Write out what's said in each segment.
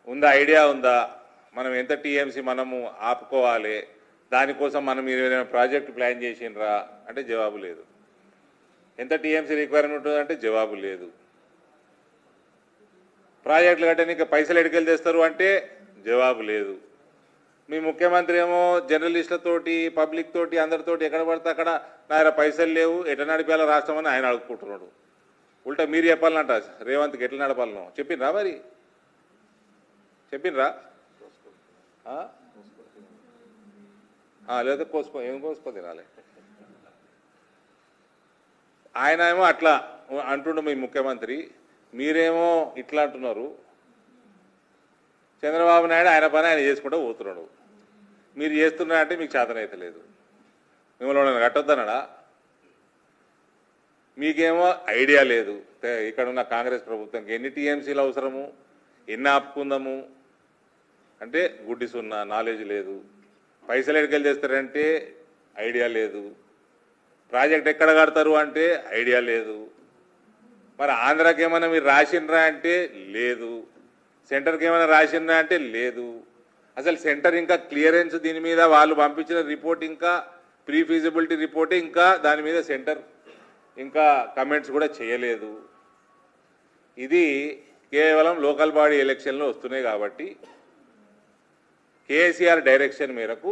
ఉందా? ఐడియా ఉందా? మనం ఎంత టీఎంసీ మనము ఆపుకోవాలి, దానికోసం మనం ఏదైనా ప్రాజెక్టు ప్లాన్ చేసిండ్రా అంటే జవాబు లేదు. ఎంత టీఎంసీ రిక్వైర్మెంట్ ఉందంటే జవాబు లేదు. ప్రాజెక్టులు కట్టడానికి పైసలు ఎడికెళ్ళి తెస్తారు అంటే జవాబు లేదు. మీ ముఖ్యమంత్రి ఏమో జర్నలిస్టులతోటి, పబ్లిక్ తోటి, అందరితోటి ఎక్కడ పడితే అక్కడ నా దగ్గర పైసలు లేవు, ఎట్లా నడిపేలా రాష్ట్రం అని ఆయన అడుగుకుంటున్నాడు. ఉల్టా మీరు చెప్పాలంట రేవంత్కి ఎట్లా నడపాలనో. చెప్పిండ్రా? మరి చెప్పిండ్రా? లేదా ఏం కోసుకో తినాలి. ఆయన ఏమో అట్లా అంటుండు మీ ముఖ్యమంత్రి, మీరేమో ఇట్లా అంటున్నారు. చంద్రబాబు నాయుడు ఆయన పని ఆయన చేసుకుంటూ పోతున్నాడు. మీరు చేస్తున్నారంటే మీకు చేతనైతలేదు. మిమ్మల్ని కట్టొద్దనడా? మీకేమో ఐడియా లేదు. ఇక్కడ ఉన్న కాంగ్రెస్ ప్రభుత్వంకి ఎన్ని టీఎంసీలు అవసరము, ఎన్ని ఆపుకుందాము అంటే గుడ్డి సున్నా, నాలెడ్జ్ లేదు. పైసలు ఎక్కడికి తెస్తారంటే ఐడియా లేదు. ప్రాజెక్ట్ ఎక్కడ కడతారు అంటే ఐడియా లేదు. మరి ఆంధ్రాకి ఏమైనా మీరు రాసిండ్రా అంటే లేదు. సెంటర్కి ఏమైనా రాసిండ్రా అంటే లేదు. అసలు సెంటర్ ఇంకా క్లియరెన్స్ దీని మీద వాళ్ళు పంపించిన రిపోర్ట్, ఇంకా ప్రీ ఫీజిబిలిటీ రిపోర్టే, ఇంకా దాని మీద సెంటర్ ఇంకా కమెంట్స్ కూడా చేయలేదు. ఇది కేవలం లోకల్ బాడీ ఎలక్షన్లో వస్తున్నాయి కాబట్టి కేసీఆర్ డైరెక్షన్ మేరకు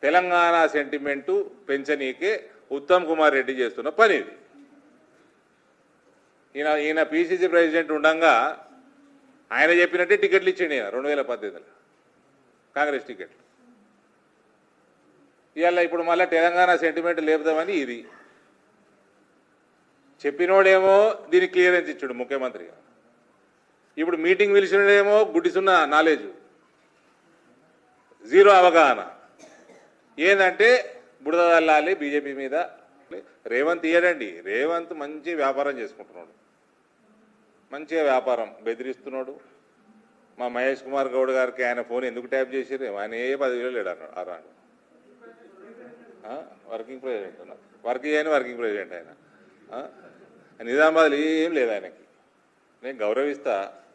తెలంగాణ సెంటిమెంటు పెంచనీకే ఉత్తమ్ కుమార్ రెడ్డి చేస్తున్న పని ఇది. ఈయన పిసిసి ప్రెసిడెంట్ ఉండగా ఆయన చెప్పినట్టే టికెట్లు ఇచ్చిండు ఈయన 2018లో కాంగ్రెస్ టికెట్లు. ఇవాళ ఇప్పుడు మళ్ళీ తెలంగాణ సెంటిమెంట్ లేపుదామని ఇది చెప్పినోడేమో దీనికి క్లియరెన్స్ ఇచ్చాడు ముఖ్యమంత్రిగా. ఇప్పుడు మీటింగ్ పిలిచినోడేమో గుడ్డిసున్న నాలెడ్జ్, జీరో అవగాహన. ఏంటంటే బుడద చల్లాలి బీజేపీ మీద. రేవంత్ ఇయ్యడండి. రేవంత్ మంచి వ్యాపారం చేసుకుంటున్నాడు, మంచిగా వ్యాపారం బెదిరిస్తున్నాడు. మా మహేష్ కుమార్ గౌడ్ గారికి ఆయన ఫోన్ ఎందుకు ట్యాప్ చేసిరు? ఆయన ఏ 10,000 లేడు అన్నాడు. వర్కింగ్ ప్రెసిడెంట్ అన్నారు. వర్కింగ్ ప్రెసిడెంట్ ఆయన. నిజామాబాద్లో ఏం లేదు ఆయనకి. నేను గౌరవిస్తా.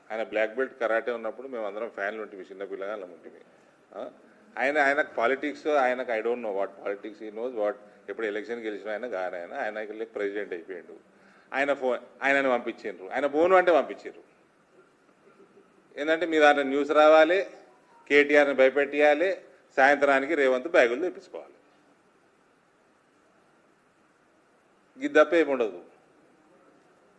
ఆయన బ్లాక్ బెల్ట్ కరాటే ఉన్నప్పుడు మేము అందరం ఫ్యాన్లు ఉంటుంది, చిన్నపిల్లగా అలా ఉంటుంది. ఆయనకు పాలిటిక్స్, ఆయనకు I don't know what politics, ఈ నోస్ వాట్. ఎప్పుడు ఎలక్షన్ గెలిచిన ఆయన ప్రెసిడెంట్ అయిపోయాడు. ఆయనను పంపించారు. ఆయన పోను అంటే పంపించారు. ఏంటంటే మీ దాంట్లో న్యూస్ రావాలి, కేటీఆర్ని భయపెట్టియాలి, సాయంత్రానికి రేవంత్ బ్యాగులు తెప్పించుకోవాలి. ఇది తప్ప ఏముండదు.